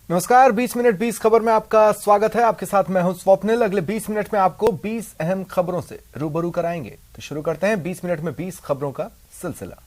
नमस्कार, 20 मिनट 20 खबर में आपका स्वागत है। आपके साथ मैं हूं स्वप्निल। अगले 20 मिनट में आपको 20 अहम खबरों से रूबरू कराएंगे। तो शुरू करते हैं 20 मिनट में 20 खबरों का सिलसिला।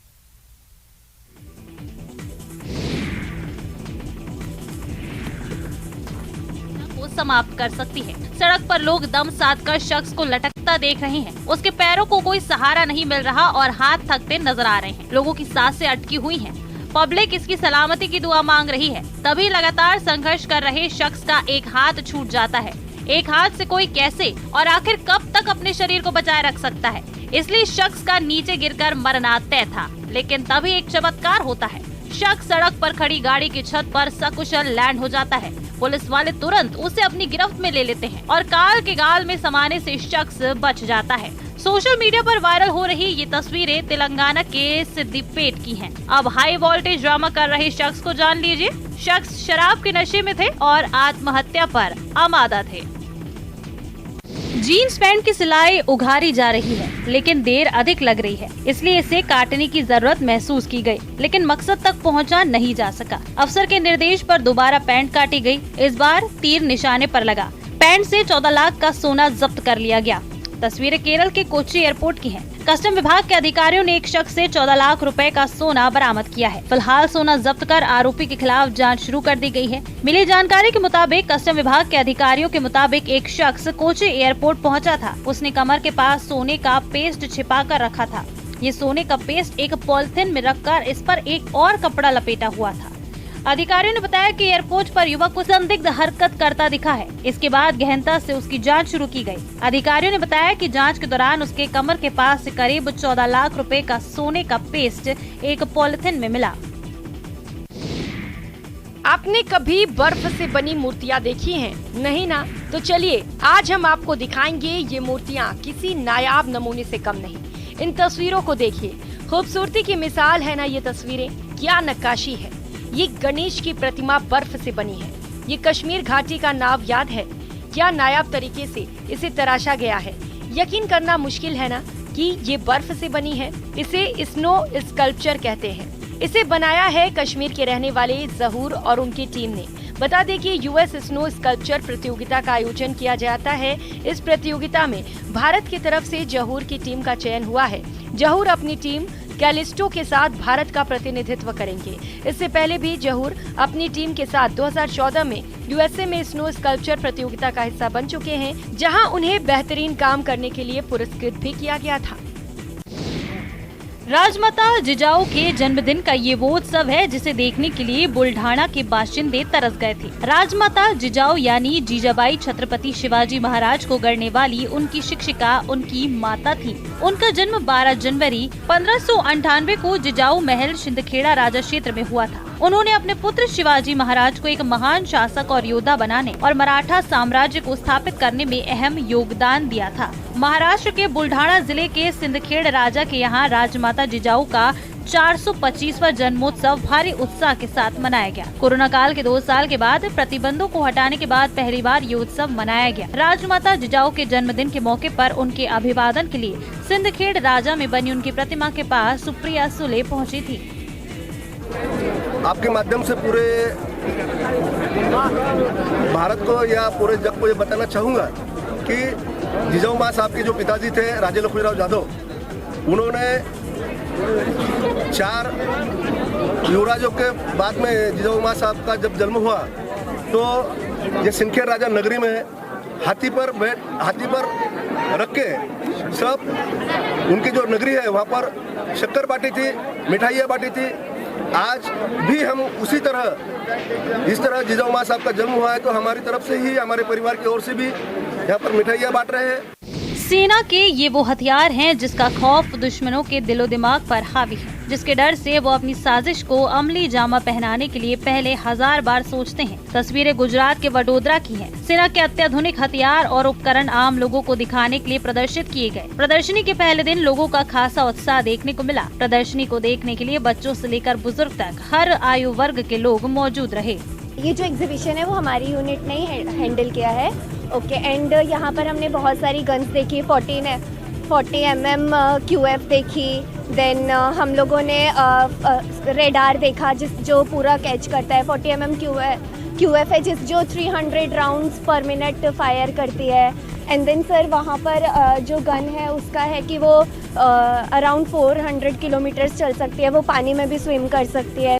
को समाप्त कर सकती है। सड़क पर लोग दम साध कर शख्स को लटकता देख रहे हैं। उसके पैरों को कोई सहारा नहीं मिल रहा और हाथ थकते नजर आ रहे हैं। लोगों की सांसें अटकी हुई हैं। पब्लिक इसकी सलामती की दुआ मांग रही है। तभी लगातार संघर्ष कर रहे शख्स का एक हाथ छूट जाता है। एक हाथ से कोई कैसे और आखिर कब तक अपने शरीर को बचाए रख सकता है, इसलिए शख्स का नीचे गिरकर मरना तय था। लेकिन तभी एक चमत्कार होता है। शख्स सड़क पर खड़ी गाड़ी की छत पर सकुशल लैंड हो जाता है। पुलिस वाले तुरंत उसे अपनी गिरफ्त में ले लेते हैं और कार के गाल में समाने से शख्स बच जाता है। सोशल मीडिया पर वायरल हो रही ये तस्वीरें तेलंगाना के सिद्दीपेट की हैं। अब हाई वोल्टेज ड्रामा कर रहे शख्स को जान लीजिए। शख्स शराब के नशे में थे और आत्महत्या पर आमादा थे। जीन्स पैंट की सिलाई उघाड़ी जा रही है, लेकिन देर अधिक लग रही है, इसलिए इसे काटने की जरूरत महसूस की गई, लेकिन मकसद तक पहुंचा नहीं जा सका। अफसर के निर्देश पर दोबारा पैंट काटी गई। इस बार तीर निशाने पर लगा। पैंट से 14 लाख का सोना जब्त कर लिया गया। तस्वीरें केरल के कोच्चि एयरपोर्ट की हैं। कस्टम विभाग के अधिकारियों ने एक शख्स से 14 लाख रुपए का सोना बरामद किया है। फिलहाल सोना जब्त कर आरोपी के खिलाफ जांच शुरू कर दी गई है। मिली जानकारी के मुताबिक कस्टम विभाग के अधिकारियों के मुताबिक एक शख्स कोच्चि एयरपोर्ट पहुंचा था। उसने कमर के पास सोने का पेस्ट छिपा कर रखा था। ये सोने का पेस्ट एक पॉलिथीन में रखकर इस पर एक और कपड़ा लपेटा हुआ था। अधिकारियों ने बताया कि एयरपोर्ट पर युवक को संदिग्ध हरकत करता दिखा है। इसके बाद गहनता से उसकी जांच शुरू की गई। अधिकारियों ने बताया कि जांच के दौरान उसके कमर के पास से करीब 14 लाख रुपए का सोने का पेस्ट एक पॉलिथीन में मिला। आपने कभी बर्फ से बनी मूर्तियाँ देखी हैं? नहीं ना? तो चलिए आज हम आपको दिखाएंगे ये मूर्तियाँ किसी नायाब नमूने से कम नहीं। इन तस्वीरों को देखिए, खूबसूरती की मिसाल है ना ये तस्वीरें। क्या नक्काशी है। ये गणेश की प्रतिमा बर्फ से बनी है। ये कश्मीर घाटी का नाव याद है? क्या नायाब तरीके से इसे तराशा गया है। यकीन करना मुश्किल है ना कि ये बर्फ से बनी है। इसे स्नो स्कल्पचर कहते हैं। इसे बनाया है कश्मीर के रहने वाले जहूर और उनकी टीम ने। बता दें कि यूएस स्नो स्कल्पचर प्रतियोगिता का आयोजन किया जाता है। इस प्रतियोगिता में भारत की तरफ से जहूर की टीम का चयन हुआ है। जहूर अपनी टीम कैलिस्टो के साथ भारत का प्रतिनिधित्व करेंगे। इससे पहले भी जहूर अपनी टीम के साथ 2014 में यूएसए में स्नो स्कल्पचर प्रतियोगिता का हिस्सा बन चुके हैं, जहां उन्हें बेहतरीन काम करने के लिए पुरस्कृत भी किया गया था। राजमाता जिजाऊ के जन्मदिन का ये वो उत्सव है जिसे देखने के लिए बुल्ढाना के बाशिंदे तरस गए थे। राजमाता जिजाऊ यानी जीजाबाई छत्रपति शिवाजी महाराज को गढ़ने वाली उनकी शिक्षिका उनकी माता थी। उनका जन्म 12 जनवरी 1598 को जिजाऊ महल सिंदखेड़ा राजा क्षेत्र में हुआ था। उन्होंने अपने पुत्र शिवाजी महाराज को एक महान शासक और योद्धा बनाने और मराठा साम्राज्य को स्थापित करने में अहम योगदान दिया था। महाराष्ट्र के बुल्ढाना जिले के सिंदखेड़ राजा के यहाँ राजमाता जिजाऊ का 425वां जन्मोत्सव भारी उत्साह के साथ मनाया गया। कोरोना काल के 2 साल के बाद प्रतिबंधों को हटाने के बाद पहली बार ये उत्सव मनाया गया। राजमाता जिजाऊ के जन्मदिन के मौके पर उनके अभिवादन के लिए सिंदखेड़ राजा में बनी उनकी प्रतिमा के पास सुप्रिया सुले पहुँची थी। आपके माध्यम से पूरे भारत को या पूरे जग को ये बताना चाहूँगा कि जिजाऊ माँ साहब के जो पिताजी थे राजे लक्ष्मीराव जाधव, उन्होंने 4 युवराजों के बाद में जिजाऊ माँ साहब का जब जन्म हुआ तो ये सिंदखेड़ राजा नगरी में हाथी पर रख के सब उनकी जो नगरी है वहाँ पर शक्कर बांटी थी, मिठाइयाँ बांटी थी। आज भी हम उसी तरह इस तरह जिजाऊ माँ साहब का जन्म हुआ है तो हमारी तरफ से ही, हमारे परिवार की ओर से भी यहाँ पर मिठाइयाँ बांट रहे हैं। सेना के ये वो हथियार हैं जिसका खौफ दुश्मनों के दिलो दिमाग पर हावी है, जिसके डर से वो अपनी साजिश को अमली जामा पहनाने के लिए पहले 1000 बार सोचते हैं। तस्वीरें गुजरात के वडोदरा की हैं। सेना के अत्याधुनिक हथियार और उपकरण आम लोगों को दिखाने के लिए प्रदर्शित किए गए। प्रदर्शनी के पहले दिन लोगों का खासा उत्साह देखने को मिला। प्रदर्शनी को देखने के लिए बच्चों से लेकर बुजुर्ग तक हर आयु वर्ग के लोग मौजूद रहे। ये जो एग्जीबिशन है वो हमारी यूनिट ने ही हैंडल किया है। ओके, एंड यहाँ पर हमने बहुत सारी गन्स देखी। 40 mm QF देखी। देन हम लोगों ने रेडार देखा जो पूरा कैच करता है। 40 mm QF है जो 300 राउंड्स पर मिनट फायर करती है। एंड देन सर वहाँ पर जो गन है उसका है कि वो अराउंड 400 किलोमीटर चल सकती है, वो पानी में भी स्विम कर सकती है।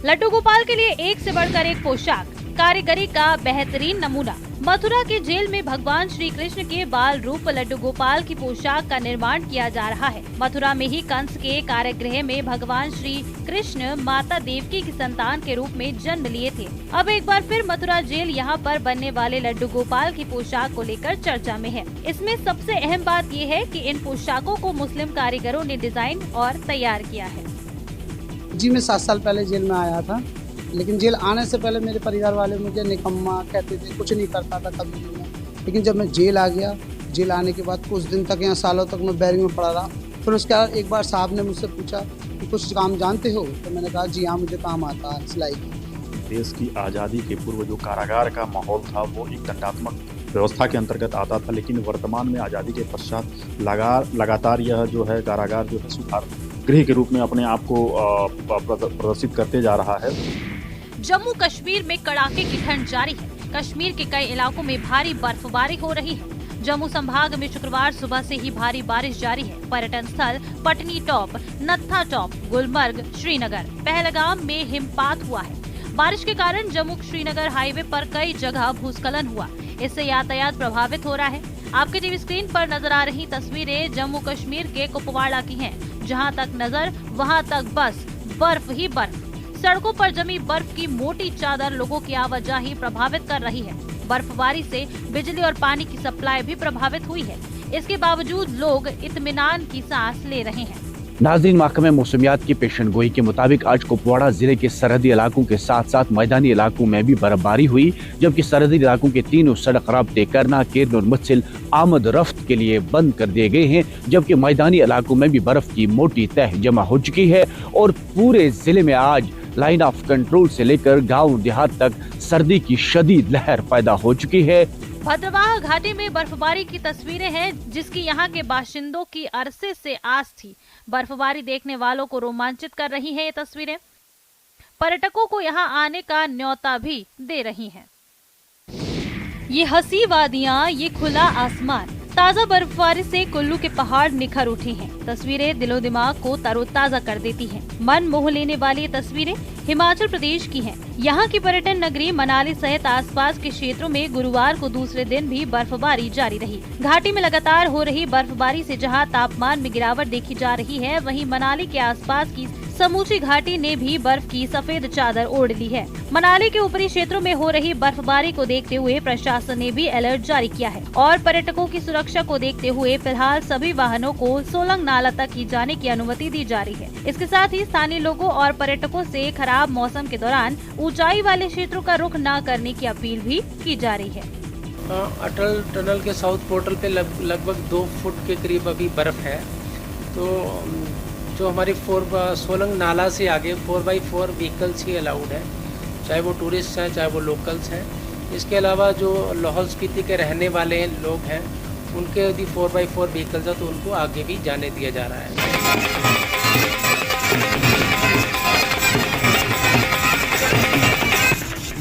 लड्डू गोपाल के लिए एक से बढ़कर एक पोशाक, कारीगरी का बेहतरीन नमूना। मथुरा के जेल में भगवान श्री कृष्ण के बाल रूप लड्डू गोपाल की पोशाक का निर्माण किया जा रहा है। मथुरा में ही कंस के कारागृह में भगवान श्री कृष्ण माता देवकी की संतान के रूप में जन्म लिए थे। अब एक बार फिर मथुरा जेल यहाँ पर बनने वाले लड्डू गोपाल की पोशाक को लेकर चर्चा में है। इसमें सबसे अहम बात ये है कि इन पोशाकों को मुस्लिम कारीगरों ने डिजाइन और तैयार किया है। जी मैं 7 साल पहले जेल में आया था, लेकिन जेल आने से पहले मेरे परिवार वाले मुझे निकम्मा कहते थे, कुछ नहीं करता था कभी भी मैं। लेकिन जब मैं जेल आ गया, जेल आने के बाद कुछ दिन तक यहाँ सालों तक मैं बैरिंग में पड़ा रहा। फिर उसके बाद एक बार साहब ने मुझसे पूछा कि कुछ काम जानते हो, तो मैंने कहा जी हाँ मुझे काम आता है सिलाई का। देश की आज़ादी के पूर्व जो कारागार का माहौल था वो एक दंडात्मक व्यवस्था के अंतर्गत आता था, लेकिन वर्तमान में आज़ादी के पश्चात लगातार यह जो है कारागार जो है सुधार गृह के रूप में अपने आप को प्रदर्शित करते जा रहा है। जम्मू कश्मीर में कड़ाके की ठंड जारी है। कश्मीर के कई इलाकों में भारी बर्फबारी हो रही है। जम्मू संभाग में शुक्रवार सुबह से ही भारी बारिश जारी है। पर्यटन स्थल पटनी टॉप, नत्था टॉप, गुलमर्ग, श्रीनगर, पहलगाम में हिमपात हुआ है। बारिश के कारण जम्मू श्रीनगर हाईवे पर कई जगह भूस्खलन हुआ। इससे यातायात प्रभावित हो रहा है। आपके टीवी स्क्रीन पर नजर आ रही तस्वीरें जम्मू कश्मीर के कुपवाड़ा की हैं। जहां तक नजर वहां तक बस बर्फ ही बर्फ। सड़कों पर जमी बर्फ की मोटी चादर लोगों की आवाजाही प्रभावित कर रही है। बर्फबारी से बिजली और पानी की सप्लाई भी प्रभावित हुई है। इसके बावजूद लोग इत्मीनान की सांस ले रहे हैं। नाज़रीन, महकमे मौसमियात की पेशन गोई के मुताबिक आज कुपवाड़ा जिले के सरहदी इलाकों के साथ साथ मैदानी इलाकों में भी बर्फबारी हुई, जबकि सरहदी इलाकों के तीनों सड़क राब्ते करना, केरन और मुत्सिल आमद रफ्त के लिए बंद कर दिए गए हैं, जबकि मैदानी इलाकों में भी बर्फ की मोटी तह जमा हो चुकी है और पूरे जिले में आज लाइन ऑफ कंट्रोल से लेकर गाँव देहात तक सर्दी की शदीद लहर पैदा हो चुकी है। भद्रवाह घाटी में बर्फबारी की तस्वीरें हैं, जिसकी यहाँ के बाशिंदों की अरसे से आस थी। बर्फबारी देखने वालों को रोमांचित कर रही है ये तस्वीरें। पर्यटकों को यहाँ आने का न्योता भी दे रही हैं। ये हंसी वादियाँ, ये खुला आसमान, ताज़ा बर्फबारी से कुल्लू के पहाड़ निखर उठे हैं। तस्वीरें दिलो दिमाग को तरोताजा कर देती हैं। मन मोह लेने वाली तस्वीरें हिमाचल प्रदेश की हैं। यहाँ की पर्यटन नगरी मनाली सहित आसपास के क्षेत्रों में गुरुवार को दूसरे दिन भी बर्फबारी जारी रही। घाटी में लगातार हो रही बर्फबारी से जहाँ तापमान में गिरावट देखी जा रही है, वहीं मनाली के आसपास की समूची घाटी ने भी बर्फ की सफेद चादर ओढ़ ली है। मनाली के ऊपरी क्षेत्रों में हो रही बर्फबारी को देखते हुए प्रशासन ने भी अलर्ट जारी किया है और पर्यटकों की सुरक्षा को देखते हुए फिलहाल सभी वाहनों को सोलंग नाला तक ही जाने की अनुमति दी जा रही है। इसके साथ ही स्थानीय लोगों और पर्यटकों से खराब मौसम के दौरान ऊंचाई वाले क्षेत्रों का रुख न करने की अपील भी की जा रही है। अटल टनल के साउथ पोर्टल पे लगभग 2 फुट के करीब अभी बर्फ है। तो जो हमारी सोलंग नाला से आगे 4x4 व्हीकल्स ही अलाउड है, चाहे वो टूरिस्ट हैं चाहे वो लोकल्स हैं। इसके अलावा जो लाहौल स्पीति के रहने वाले लोग हैं उनके यदि 4x4 व्हीकल्स हैं तो उनको आगे भी जाने दिया जा रहा है।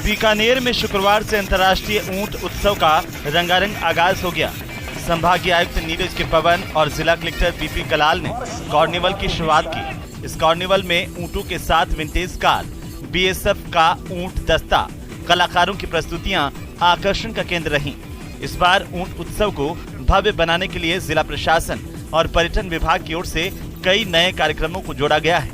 बीकानेर में शुक्रवार से अंतर्राष्ट्रीय ऊंट उत्सव का रंगारंग आगाज हो गया। संभागीय आयुक्त नीरज के पवन और जिला कलेक्टर बीपी कलाल ने कार्निवल की शुरुआत की। इस कार्निवल में ऊंटों के साथ विंटेज कार, बीएसएफ का ऊंट दस्ता, कलाकारों की प्रस्तुतियां आकर्षण का केंद्र रहीं। इस बार ऊंट उत्सव को भव्य बनाने के लिए जिला प्रशासन और पर्यटन विभाग की ओर से कई नए कार्यक्रमों को जोड़ा गया है।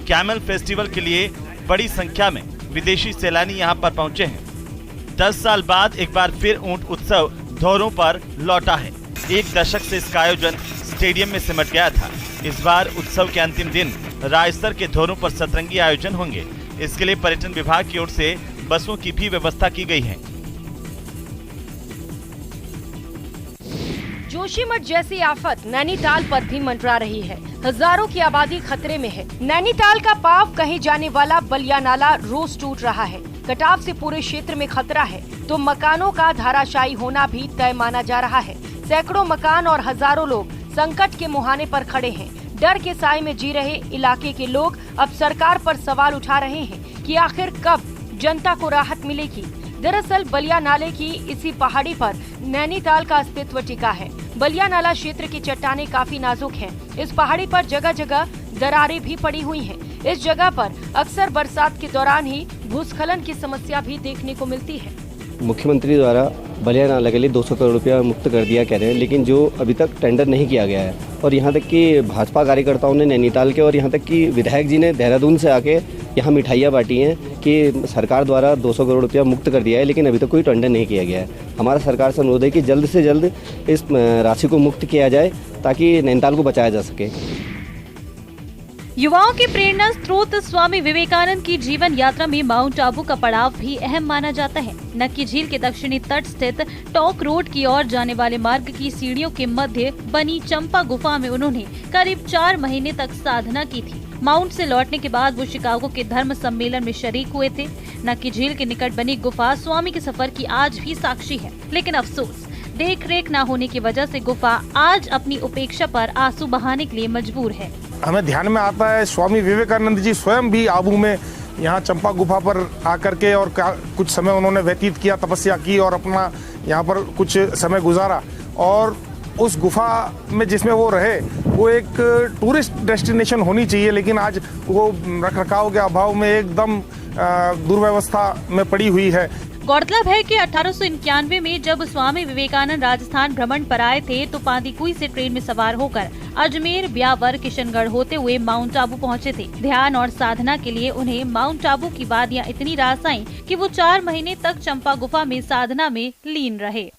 कैमल फेस्टिवल के लिए बड़ी संख्या में विदेशी सैलानी यहां पर पहुंचे हैं। 10 साल बाद एक बार फिर ऊंट उत्सव धौरों पर लौटा है। 1 दशक से इसका आयोजन स्टेडियम में सिमट गया था। इस बार उत्सव के अंतिम दिन राज्य स्तर के धौरों पर सतरंगी आयोजन होंगे। इसके लिए पर्यटन विभाग की ओर से बसों की भी व्यवस्था की गई है। जोशीमठ जैसी आफत नैनीताल पर भी मंडरा रही है। हजारों की आबादी खतरे में है। नैनीताल का पाव कहीं जाने वाला बलिया नाला रोज टूट रहा है। कटाव से पूरे क्षेत्र में खतरा है तो मकानों का धाराशायी होना भी तय माना जा रहा है। सैकड़ों मकान और हजारों लोग संकट के मुहाने पर खड़े हैं। डर के साए में जी रहे इलाके के लोग अब सरकार पर सवाल उठा रहे हैं कि आखिर कब जनता को राहत मिलेगी। दरअसल बलिया नाले की इसी पहाड़ी पर नैनीताल का अस्तित्व टिका है। बलिया नाला क्षेत्र की चट्टानें काफी नाजुक हैं। इस पहाड़ी पर जगह जगह दरारें भी पड़ी हुई हैं। इस जगह पर अक्सर बरसात के दौरान ही भूस्खलन की समस्या भी देखने को मिलती है। मुख्यमंत्री द्वारा बलिया नाला के लिए 200 करोड़ रुपया मुक्त कर दिया कह रहे हैं, लेकिन जो अभी तक टेंडर नहीं किया गया है। और यहाँ तक कि भाजपा कार्यकर्ताओं ने नैनीताल के और यहाँ तक कि विधायक जी ने देहरादून से आके यहाँ मिठाइयाँ बांटी हैं कि सरकार द्वारा 200 करोड़ रुपया मुक्त कर दिया है, लेकिन अभी तक कोई टेंडर नहीं किया गया है। हमारा सरकार से अनुरोध है कि जल्द से जल्द इस राशि को मुक्त किया जाए ताकि नैनीताल को बचाया जा सके। युवाओं के प्रेरणा स्रोत स्वामी विवेकानंद की जीवन यात्रा में माउंट आबू का पड़ाव भी अहम माना जाता है। नक्की झील के दक्षिणी तट स्थित टॉक रोड की ओर जाने वाले मार्ग की सीढ़ियों के मध्य बनी चंपा गुफा में उन्होंने करीब 4 महीने तक साधना की थी। माउंट से लौटने के बाद वो शिकागो के धर्म सम्मेलन में शरीक हुए थे। नक्की झील के निकट बनी गुफा स्वामी के सफर की आज भी साक्षी है, लेकिन अफसोस देख रेख न होने की वजह से गुफा आज अपनी उपेक्षा पर आंसू बहाने के लिए मजबूर है। हमें ध्यान में आता है स्वामी विवेकानंद जी स्वयं भी आबू में यहाँ चंपा गुफा पर आकर के और कुछ समय उन्होंने व्यतीत किया, तपस्या की और अपना यहाँ पर कुछ समय गुजारा। और उस गुफा में जिसमें वो रहे वो एक टूरिस्ट डेस्टिनेशन होनी चाहिए, लेकिन आज वो रखरखाव के अभाव में एकदम दुर्व्यवस्था में पड़ी हुई है। गौरतलब है कि 1891 में जब स्वामी विवेकानंद राजस्थान भ्रमण पर आए थे तो पांदीकुई से ट्रेन में सवार होकर अजमेर, ब्यावर, किशनगढ़ होते हुए माउंट आबू पहुंचे थे। ध्यान और साधना के लिए उन्हें माउंट आबू की वादियां इतनी रास आईं कि वो 4 महीने तक चंपा गुफा में साधना में लीन रहे।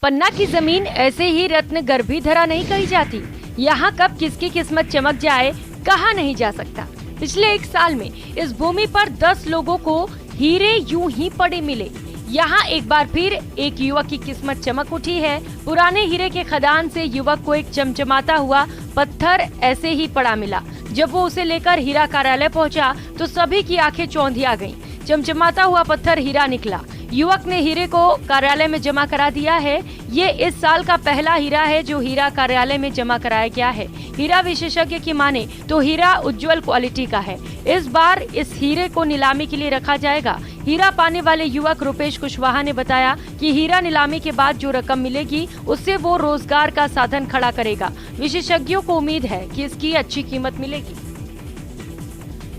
पन्ना की जमीन ऐसे ही रत्न गर्भी धरा नहीं कही जाती। यहाँ कब किसकी किस्मत चमक जाए कहा नहीं जा सकता। पिछले 1 साल में इस भूमि पर 10 लोगों को हीरे यूं ही पड़े मिले। यहाँ एक बार फिर एक युवक की किस्मत चमक उठी है। पुराने हीरे के खदान से युवक को एक चमचमाता हुआ पत्थर ऐसे ही पड़ा मिला। जब वो उसे लेकर हीरा कार्यालय पहुँचा तो सभी की आंखें चौंधिया गईं। चमचमाता हुआ पत्थर हीरा निकला। युवक ने हीरे को कार्यालय में जमा करा दिया है। ये इस साल का पहला हीरा है जो हीरा कार्यालय में जमा कराया गया है। हीरा विशेषज्ञ की माने तो हीरा उज्जवल क्वालिटी का है। इस बार इस हीरे को नीलामी के लिए रखा जाएगा। हीरा पाने वाले युवक रुपेश कुशवाहा ने बताया कि हीरा नीलामी के बाद जो रकम मिलेगी उससे वो रोजगार का साधन खड़ा करेगा। विशेषज्ञों को उम्मीद है कि इसकी अच्छी कीमत मिलेगी।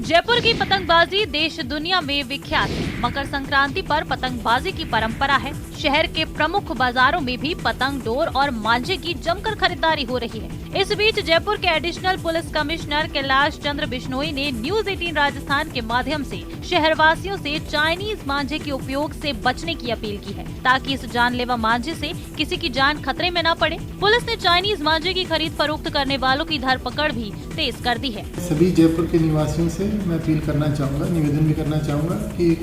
जयपुर की पतंगबाजी देश दुनिया में विख्यात है। मकर संक्रांति पर पतंगबाजी की परंपरा है। शहर के प्रमुख बाजारों में भी पतंग, डोर और मांझे की जमकर खरीदारी हो रही है। इस बीच जयपुर के additional police commissioner Kailash Chandra Bishnoi ने न्यूज 18 राजस्थान के माध्यम से शहरवासियों से चाइनीज मांझे के उपयोग से बचने की अपील की है, ताकि इस जानलेवा मांझे से किसी की जान खतरे में न पड़े। पुलिस ने चाइनीज मांझे की खरीद फरोख्त करने वालों की धरपकड़ भी तेज कर दी है। सभी जयपुर के निवासियों से मैं अपील करना चाहूँगा, निवेदन भी करना चाहूँगा कि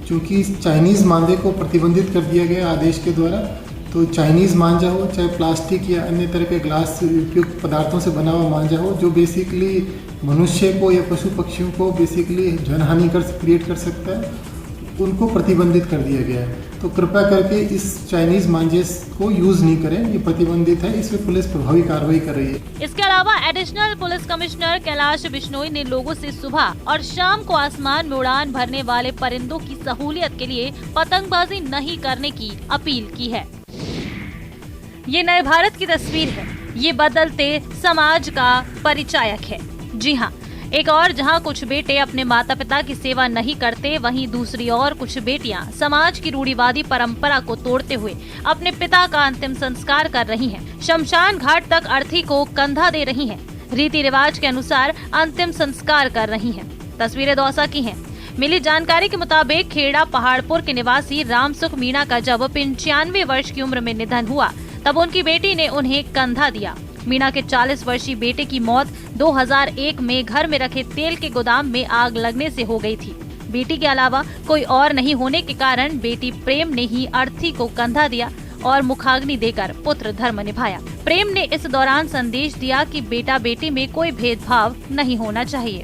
चूँकि चाइनीज़ मांझे को प्रतिबंधित कर दिया गया आदेश के द्वारा, तो चाइनीज़ मांझा हो चाहे प्लास्टिक या अन्य तरह के ग्लास उपयुक्त पदार्थों से बना हुआ मांझा हो जो बेसिकली मनुष्य को या पशु पक्षियों को बेसिकली जनहानि क्रिएट कर सकता है, उनको प्रतिबंधित कर दिया गया है। तो कृपया करके इस चाइनीज मांझे को यूज नहीं करें, ये प्रतिबंधित है। इसमें पुलिस प्रभावी कार्रवाई कर रही है। इसके अलावा additional police commissioner Kailash Bishnoi ने लोगों से सुबह और शाम को आसमान में उड़ान भरने वाले परिंदों की सहूलियत के लिए पतंगबाजी नहीं करने की अपील की है। ये नए भारत की तस्वीर है। ये बदलते समाज का परिचायक है। जी हाँ, एक और जहां कुछ बेटे अपने माता पिता की सेवा नहीं करते, वहीं दूसरी ओर कुछ बेटियां समाज की रूढ़िवादी परंपरा को तोड़ते हुए अपने पिता का अंतिम संस्कार कर रही हैं। शमशान घाट तक अर्थी को कंधा दे रही हैं। रीति रिवाज के अनुसार अंतिम संस्कार कर रही हैं। तस्वीरें दौसा की हैं। मिली जानकारी के मुताबिक खेड़ा पहाड़पुर के निवासी रामसुख मीणा का जब 95 वर्ष की उम्र में निधन हुआ, तब उनकी बेटी ने उन्हें कंधा दिया। मीणा के 40 वर्षीय बेटे की मौत 2001 में घर में रखे तेल के गोदाम में आग लगने से हो गई थी। बेटी के अलावा कोई और नहीं होने के कारण बेटी प्रेम ने ही अर्थी को कंधा दिया और मुखाग्नि देकर पुत्र धर्म निभाया। प्रेम ने इस दौरान संदेश दिया कि बेटा बेटी में कोई भेदभाव नहीं होना चाहिए।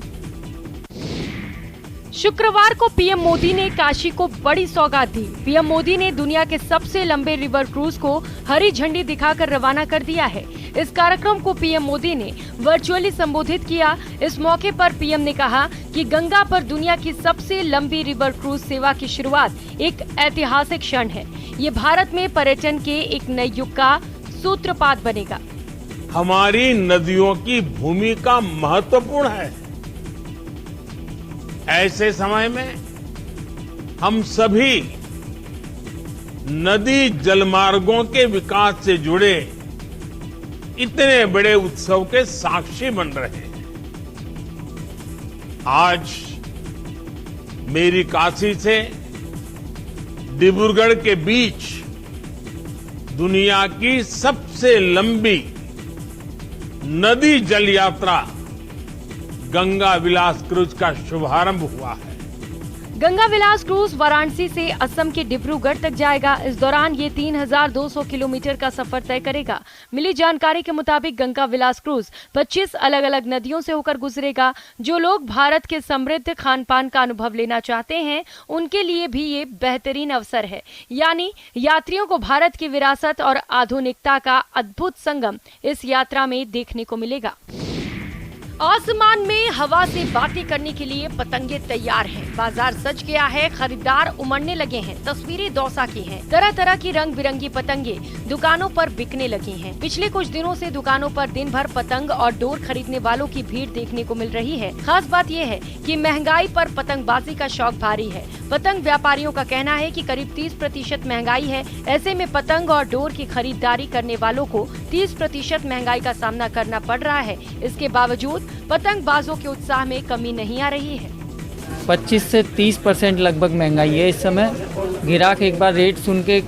शुक्रवार को पीएम मोदी ने काशी को बड़ी सौगात दी। पीएम मोदी ने दुनिया के सबसे लंबे रिवर क्रूज को हरी झंडी दिखाकर रवाना कर दिया है। इस कार्यक्रम को पीएम मोदी ने वर्चुअली संबोधित किया। इस मौके पर पीएम ने कहा कि गंगा पर दुनिया की सबसे लंबी रिवर क्रूज सेवा की शुरुआत एक ऐतिहासिक क्षण है। ये भारत में पर्यटन के एक नए युग का सूत्रपात बनेगा। हमारी नदियों की भूमिका महत्वपूर्ण है। ऐसे समय में हम सभी नदी जलमार्गों के विकास से जुड़े इतने बड़े उत्सव के साक्षी बन रहे हैं। आज मेरी काशी से डिब्रूगढ़ के बीच दुनिया की सबसे लंबी नदी जल यात्रा गंगा विलास क्रूज का शुभारंभ हुआ है। गंगा विलास क्रूज वाराणसी से असम के डिब्रूगढ़ तक जाएगा। इस दौरान ये 3200 किलोमीटर का सफर तय करेगा। मिली जानकारी के मुताबिक गंगा विलास क्रूज 25 अलग अलग नदियों से होकर गुजरेगा। जो लोग भारत के समृद्ध खान पान का अनुभव लेना चाहते हैं, उनके लिए भी ये बेहतरीन अवसर है। यानी यात्रियों को भारत की विरासत और आधुनिकता का अद्भुत संगम इस यात्रा में देखने को मिलेगा। आसमान में हवा से बातें करने के लिए पतंगे तैयार हैं। बाजार सज गया है, खरीदार उमड़ने लगे हैं। तस्वीरें दौसा की हैं। तरह तरह की रंग बिरंगी पतंगे दुकानों पर बिकने लगी हैं। पिछले कुछ दिनों से दुकानों पर दिन भर पतंग और डोर खरीदने वालों की भीड़ देखने को मिल रही है। खास बात यह है कि महंगाई पर पतंगबाजी का शौक भारी है। पतंग व्यापारियों का कहना है कि करीब 30% महंगाई है। ऐसे में पतंग और डोर की खरीदारी करने वालों को 30% महंगाई का सामना करना पड़ रहा है। इसके बावजूद पतंगबाजों के उत्साह में कमी नहीं आ रही है। 25 से 30% लगभग महंगाई है इस समय। ग्राहक एक बार रेट सुन के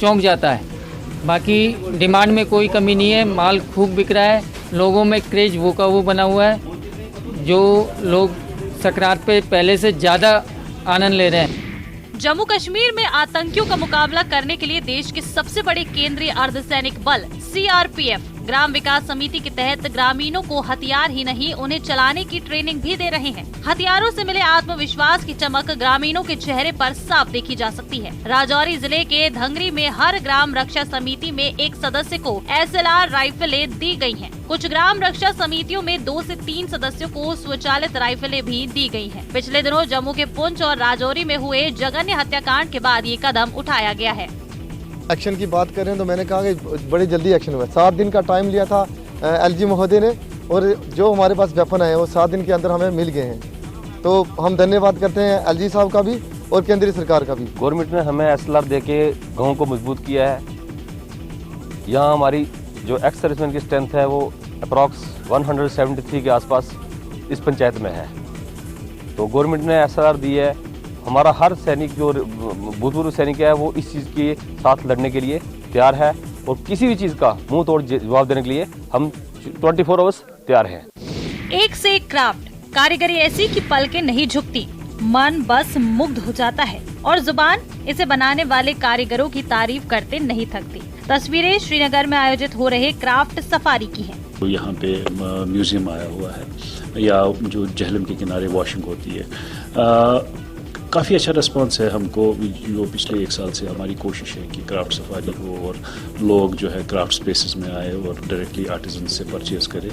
चौंक जाता है। बाकी डिमांड में कोई कमी नहीं है, माल खूब बिक रहा है। लोगों में क्रेज वो का वो बना हुआ है। जो लोग संक्रांत पे पहले से ज़्यादा आनंद ले रहे हैं। जम्मू कश्मीर में आतंकियों का मुकाबला करने के लिए देश के सबसे बड़े केंद्रीय अर्धसैनिक बल सीआरपीएफ ग्राम विकास समिति के तहत ग्रामीणों को हथियार ही नहीं, उन्हें चलाने की ट्रेनिंग भी दे रहे हैं। हथियारों से मिले आत्मविश्वास की चमक ग्रामीणों के चेहरे पर साफ देखी जा सकती है। राजौरी जिले के धंगरी में हर ग्राम रक्षा समिति में एक सदस्य को SLR राइफलें दी गई हैं। कुछ ग्राम रक्षा समितियों में 2 से 3 सदस्यों को स्वचालित राइफलें भी दी गई हैं। पिछले दिनों जम्मू के पुंछ और राजौरी में हुए जघन्य हत्याकांड के बाद ये कदम उठाया गया है। एक्शन की बात करें तो मैंने कहा कि बड़ी जल्दी एक्शन हुआ। 7 दिन का टाइम लिया था LG महोदय ने, और जो हमारे पास वेपन है वो 7 दिन के अंदर हमें मिल गए हैं। तो हम धन्यवाद करते हैं LG साहब का भी और केंद्रीय सरकार का भी। गवर्नमेंट ने हमें SLR दे के गाँव को मजबूत किया है। यहाँ हमारी जो एक्स सर्विसमैन की स्ट्रेंथ है वो अप्रॉक्स 173 के आसपास इस पंचायत में है। तो गवर्नमेंट ने SLR दी है। हमारा हर सैनिक जो भूतपूर्व सैनिक है वो इस चीज़ के साथ लड़ने के लिए तैयार है, और किसी भी चीज़ का मुंह तोड़ जवाब देने के लिए हम 24 आवर्स तैयार हैं। एक से एक क्राफ्ट कारीगरी ऐसी कि पलकें नहीं झुकती, मन बस मुग्ध हो जाता है और जुबान इसे बनाने वाले कारीगरों की तारीफ करते नहीं थकती। तस्वीरें श्रीनगर में आयोजित हो रहे क्राफ्ट सफारी की हैं। तो यहाँ पे म्यूजियम आया हुआ है, या जो झेलम के किनारे वॉशिंग होती है। काफ़ी अच्छा रिस्पांस है हमको। जो पिछले 1 साल से हमारी कोशिश है कि क्राफ्ट सफारी हो और लोग जो है क्राफ्ट स्पेसेस में आए और डायरेक्टली आर्टिजन से परचेज करें।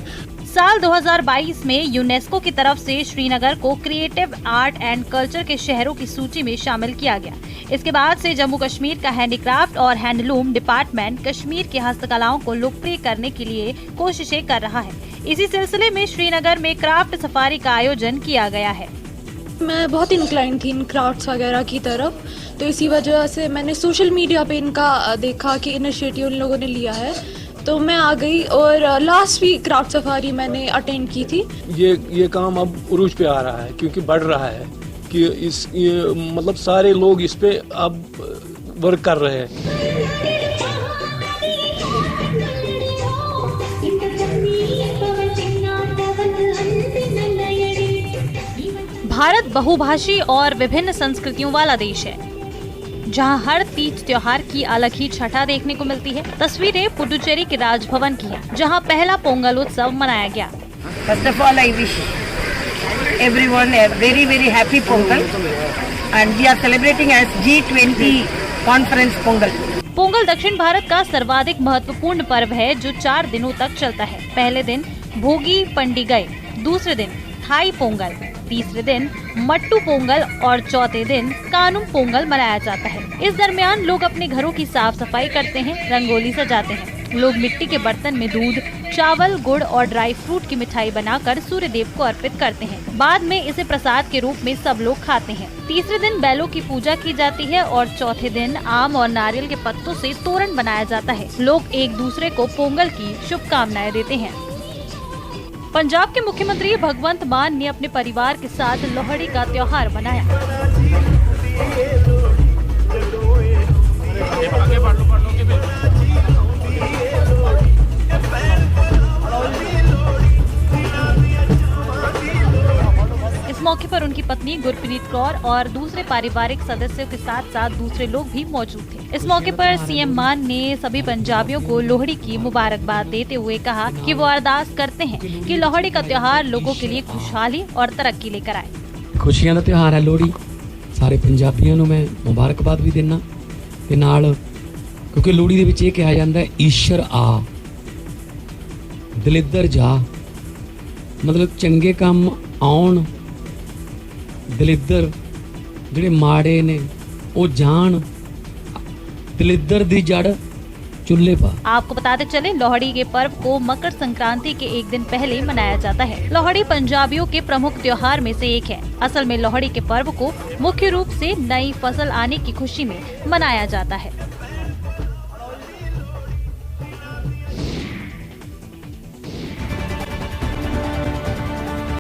साल 2022 में यूनेस्को की तरफ से श्रीनगर को क्रिएटिव आर्ट एंड कल्चर के शहरों की सूची में शामिल किया गया। इसके बाद से जम्मू कश्मीर का हैंडीक्राफ्ट और हैंडलूम डिपार्टमेंट कश्मीर की हस्तकलाओं को लोकप्रिय करने के लिए कोशिशें कर रहा है। इसी सिलसिले में श्रीनगर में क्राफ्ट सफारी का आयोजन किया गया है। मैं बहुत इंक्लाइन थी इन क्राफ्ट्स वगैरह की तरफ, तो इसी वजह से मैंने सोशल मीडिया पे इनका देखा कि इनिशिएटिव उन लोगों ने लिया है, तो मैं आ गई। और लास्ट वीक क्राफ्ट सफारी मैंने अटेंड की थी। ये काम अब उरूज पे आ रहा है क्योंकि बढ़ रहा है कि मतलब सारे लोग इस पे अब वर्क कर रहे हैं। भारत बहुभाषी और विभिन्न संस्कृतियों वाला देश है, जहां हर तीज त्योहार की अलग ही छटा देखने को मिलती है। तस्वीरें पुडुचेरी के राजभवन की हैं, जहां पहला पोंगल उत्सव मनाया गया। First of all, I wish everyone a very, very happy Pongal. And we are celebrating as G20 conference Pongal. Pongal दक्षिण भारत का सर्वाधिक महत्वपूर्ण पर्व है जो 4 दिनों तक चलता है। पहले दिन भोगी पंडिगई, दूसरे दिन थाई पोंगल, तीसरे दिन मट्टू पोंगल और चौथे दिन कानुम पोंगल मनाया जाता है। इस दरमियान लोग अपने घरों की साफ सफाई करते हैं, रंगोली सजाते हैं। लोग मिट्टी के बर्तन में दूध, चावल, गुड़ और ड्राई फ्रूट की मिठाई बनाकर सूर्य देव को अर्पित करते हैं। बाद में इसे प्रसाद के रूप में सब लोग खाते हैं। तीसरे दिन बैलों की पूजा की जाती है और चौथे दिन आम और नारियल के पत्तों से तोरण बनाया जाता है। लोग एक दूसरे को पोंगल की शुभकामनाएं देते हैं। पंजाब के मुख्यमंत्री भगवंत मान ने अपने परिवार के साथ लोहड़ी का त्योहार मनाया। इस मौके पर उनकी पत्नी गुरप्रीत कौर और दूसरे पारिवारिक सदस्यों के साथ साथ दूसरे लोग भी मौजूद थे। इस मौके पर सीएम मान ने सभी पंजाबियों को लोहड़ी की मुबारकबाद देते हुए कहा कि वो अरदास करते हैं कि लोहड़ी का त्योहार लोगों के लिए खुशहाली और तरक्की लेकर आए। खुशियां का त्योहार है लोहड़ी, सारे पंजाबियों को मैं मुबारकबाद भी देना ते नाल, क्योंकि लोहड़ी दे विच ये कहा जाता है ईश्वर आ दलिद्दर जा, मतलब चंगे काम आउण, दलिद्दर जिहड़े माड़े ने वो जान, दलिद्दर दी जड़ चुल्हे पर। आपको बताते चले लोहड़ी के पर्व को मकर संक्रांति के एक दिन पहले मनाया जाता है। लोहड़ी पंजाबियों के प्रमुख त्योहार में से एक है। असल में लोहड़ी के पर्व को मुख्य रूप से नई फसल आने की खुशी में मनाया जाता है।